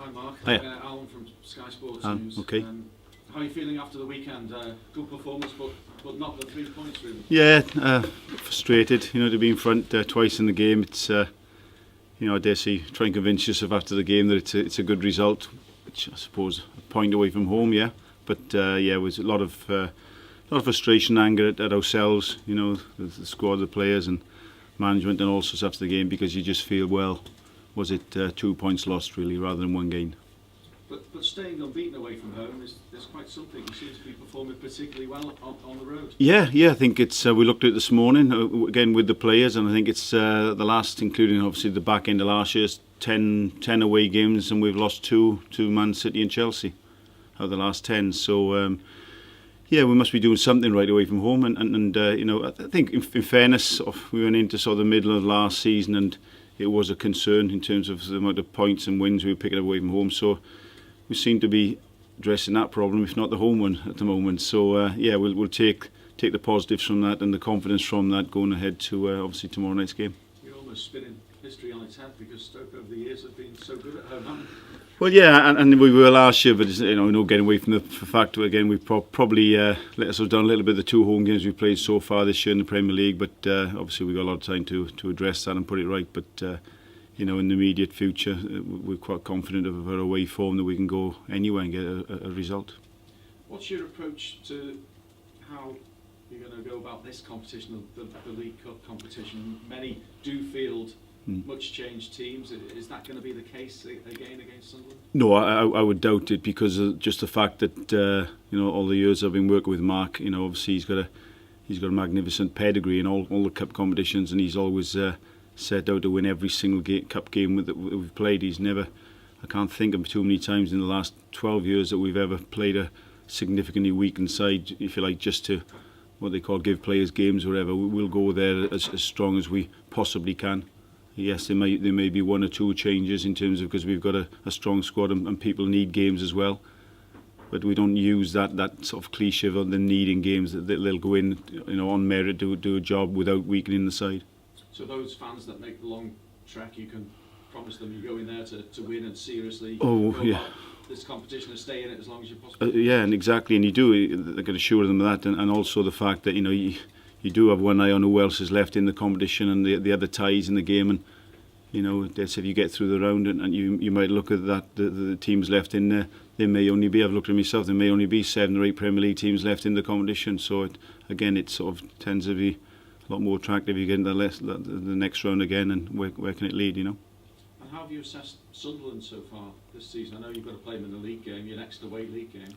Hi Mark, Hiya. Alan from Sky Sports News. Okay. How are you feeling after the weekend? Good performance, but not the 3 points really. Yeah, frustrated. To be in front twice in the game. It's I dare say try and convince yourself after the game that it's a good result, which I suppose a point away from home. Yeah, but it was a lot of frustration, anger at ourselves. The squad, the players, and management, and all sorts after the game, because you just feel, well, was it 2 points lost really rather than one gain? But staying unbeaten away from home is quite something. You seem to be performing particularly well on the road. Yeah, I think it's. We looked at it this morning again with the players, and I think it's the last, including obviously the back end of last year's 10 away games, and we've lost two to Man City and Chelsea out of the last 10. So we must be doing something right away from home. And I think in fairness, we went into sort of the middle of last season, and it was a concern in terms of the amount of points and wins we were picking up away from home. So we seem to be addressing that problem, if not the home one, at the moment. So we'll take the positives from that and the confidence from that going ahead to obviously tomorrow night's game. You're almost spinning history on its head, because Stoke over the years have been so good at home, haven't they? Well, yeah, and we were last year, but no getting away from the fact that again we probably let us down a little bit the 2 home games we've played so far this year in the Premier League. But obviously we've got a lot of time to address that and put it right. But in the immediate future, we're quite confident of our away form that we can go anywhere and get a result. What's your approach to how you're going to go about this competition, the League Cup competition? Many do field much changed teams. Is that going to be the case again against Sunderland? No, I would doubt it, because of just the fact that all the years I've been working with Mark, obviously he's got a magnificent pedigree in all the cup competitions, and he's always set out to win every single cup game that we've played. I can't think of too many times in the last 12 years that we've ever played a significantly weakened side, if you like, just to what they call give players games or whatever. We'll go there as strong as we possibly can. Yes, there may be 1 or 2 changes in terms of, because we've got a strong squad and people need games as well. But we don't use that sort of cliche of the needing games, that they'll go in on merit, do a job without weakening the side. So those fans that make the long trek, you can promise them you go in there to win and seriously this competition and stay in it as long as you possibly can. And exactly, and you do. I can assure them of that, and also the fact that you do have one eye on who else is left in the competition and the other ties in the game. And that's if you get through the round and you might look at that the teams left in there. There may only be, I've looked at myself, there may only be 7 or 8 Premier League teams left in the competition. So it sort of tends to be a lot more attractive. You get into the next round again, and where can it lead? And how have you assessed Sunderland so far this season? I know you've got to play them in the league game, your next away league game.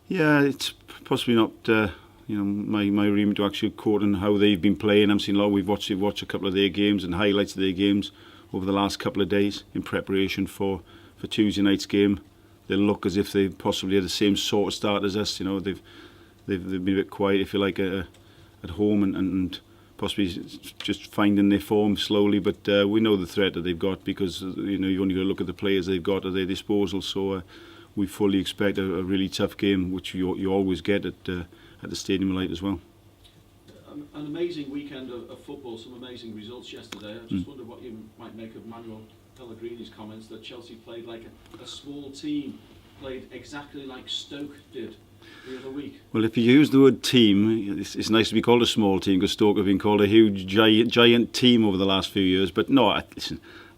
Yeah, it's possibly not my remit to actually quote on how they've been playing. I've seen a lot. We've watched a couple of their games and highlights of their games over the last couple of days in preparation for Tuesday night's game. They look as if they possibly had the same sort of start as us. They've been a bit quiet, if you like, at home and possibly just finding their form slowly. But we know the threat that they've got, because you only got to look at the players they've got at their disposal. So we fully expect a really tough game, which you always get at the Stadium Light as well. An amazing weekend of football, some amazing results yesterday. I just wonder what you might make of Manuel Pellegrini's comments that Chelsea played like a small team, played exactly like Stoke did the other week. Well, if you use the word team, it's nice to be called a small team, because Stoke have been called a huge, giant team over the last few years. But no, I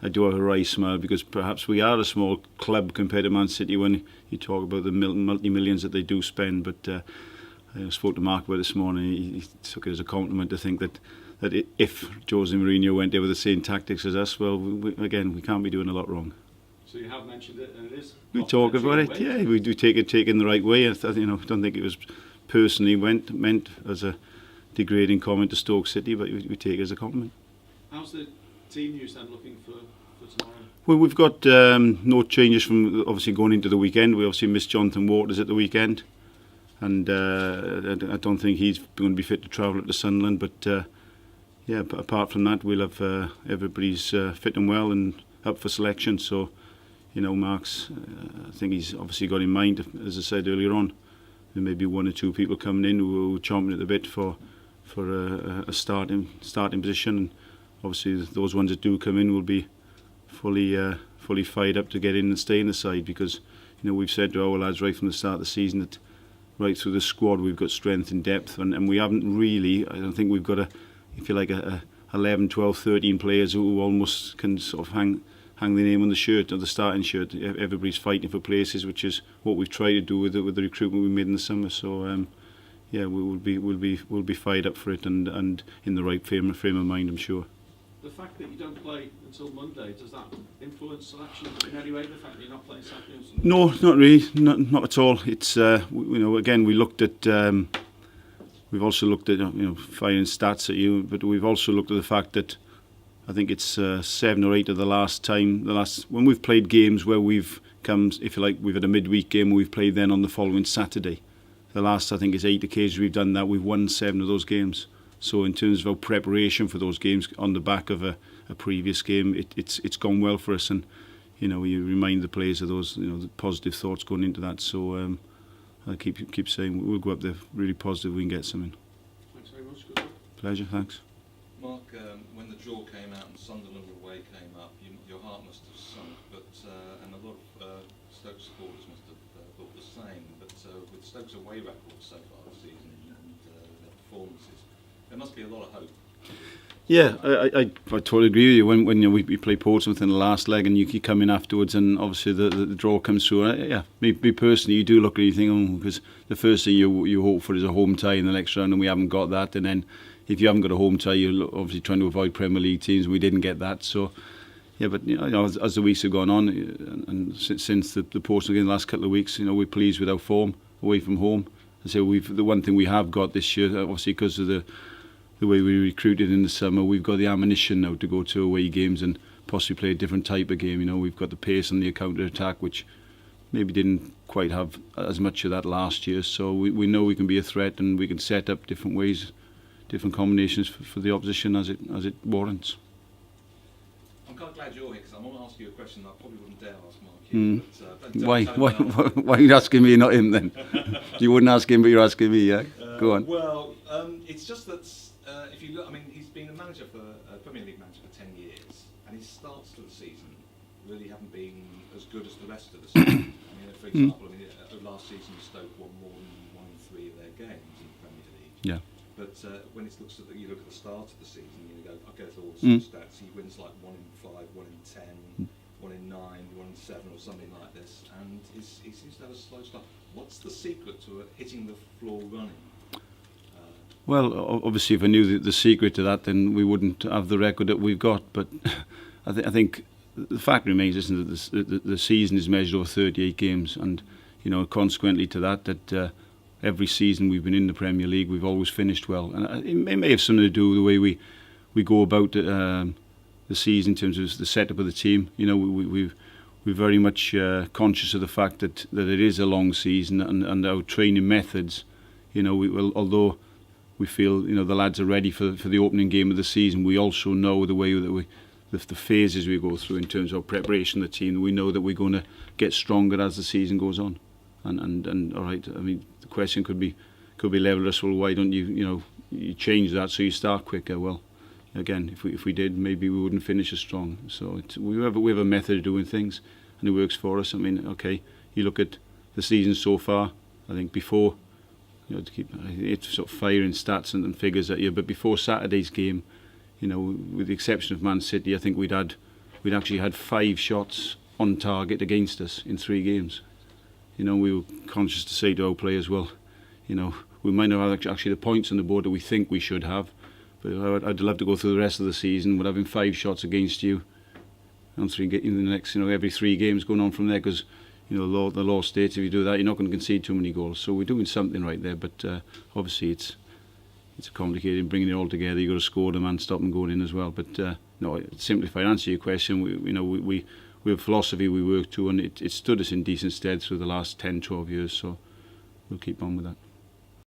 do have a wry smile, because perhaps we are a small club compared to Man City when you talk about the multi-millions that they do spend. But I spoke to Mark about it this morning. He took it as a compliment to think that if Jose Mourinho went there with the same tactics as us, well, we can't be doing a lot wrong. So you have mentioned it, and it is. We talk about it, yeah. We do take it in the right way. I don't think it was personally meant as a degrading comment to Stoke City, but we take it as a compliment. How's the team news then looking for tomorrow? Well, we've got no changes from obviously going into the weekend. We obviously missed Jonathan Waters at the weekend. And I don't think he's going to be fit to travel up to Sunderland. But but apart from that, we'll have everybody's fit and well and up for selection. So, Mark's, I think he's obviously got in mind, as I said earlier on, there may be 1 or 2 people coming in who are chomping at the bit for a starting position. And obviously, those ones that do come in will be fully fully fired up to get in and stay in the side, because we've said to our lads right from the start of the season that right through the squad we've got strength and depth, and we haven't really. I don't think we've got if you like, 11, 12, 13 players who almost can sort of hang their name on the shirt, or the starting shirt. Everybody's fighting for places, which is what we've tried to do with the recruitment we made in the summer. So we'll be fired up for it, and in the right frame of mind, I'm sure. The fact that you don't play until Monday, does that influence selection in any way? The fact that you're not playing Saturday? No, not really, not at all. It's again, we looked at. We've also looked at firing stats at you, but we've also looked at the fact that I think it's 7 or 8 of the last when we've played games where we've come, if you like, we've had a midweek game and we've played then on the following Saturday. The last, I think, is 8 occasions we've done that. We've won 7 of those games. So in terms of our preparation for those games on the back of a previous game, it's gone well for us, and you remind the players of those the positive thoughts going into that. So I keep saying we'll go up there really positive. We can get something. Thanks very much. Good luck. Pleasure. Thanks. Mark, when the draw came out and Sunderland away came up, your heart must have sunk, but and a lot of Stoke supporters must have thought the same. But with Stoke's away record so far this season and their performances, there must be a lot of hope. Yeah, I totally agree with you. When we play Portsmouth in the last leg and you come in afterwards, and obviously the draw comes through. Me personally, you do look at it, you think, because the first thing you hope for is a home tie in the next round, and we haven't got that. And then if you haven't got a home tie, you're obviously trying to avoid Premier League teams. We didn't get that, so yeah. But as the weeks have gone on, and since the Portsmouth game the last couple of weeks, we're pleased with our form away from home. And so the one thing we have got this year, obviously because of the way we recruited in the summer, we've got the ammunition now to go to away games and possibly play a different type of game. We've got the pace and the counter attack, which maybe didn't quite have as much of that last year. So we know we can be a threat, and we can set up different ways, different combinations for the opposition as it warrants. I'm kind of glad you're here, because I'm going to ask you a question that I probably wouldn't dare ask Mark. Why are you asking me, not him then? You wouldn't ask him, but you're asking me, yeah? Go on. Well, it's just that if you look, he's been a manager a Premier League manager for 10 years, and his starts to the season really haven't been as good as the rest of the season. For example, last season Stoke won more than 1 in 3 of their games in the Premier League. Yeah. But when you look at the start of the season, you go, I'll go through all the stats. He wins like 1 in 5, 1 in 10, 1 in 9, 1 in 7, or something like this, and he seems to have a slow start. What's the secret to hitting the floor running? Well, obviously, if I knew the secret to that, then we wouldn't have the record that we've got. But I think the fact remains, isn't it? The season is measured over 38 games, and consequently to that every season we've been in the Premier League, we've always finished well, and it may have something to do with the way we go about the season in terms of the setup of the team. We're very much conscious of the fact that it is a long season, and our training methods. Although we feel the lads are ready for the opening game of the season, we also know the way that the phases we go through in terms of preparation of the team. We know that we're going to get stronger as the season goes on, and all right. The question could be levelled at us. Well, why don't you change that so you start quicker? Well, again, if we did, maybe we wouldn't finish as strong. So we have a method of doing things, and it works for us. Okay, you look at the season so far. I think before. To keep it's sort of firing stats and figures at you, but before Saturday's game, with the exception of Man City, I think we'd actually had 5 shots on target against us in 3 games. We were conscious to say to our players, well, we might not have actually the points on the board that we think we should have, but I'd love to go through the rest of the season with having 5 shots against you in the next, every 3 games going on from there, because the law states if you do that, you're not going to concede too many goals. So we're doing something right there, but obviously it's complicated bringing it all together. You've got to score them and stop them going in as well. But no, simply if I answer your question, we have a philosophy we work to, and it stood us in decent stead through the last 10, 12 years. So we'll keep on with that.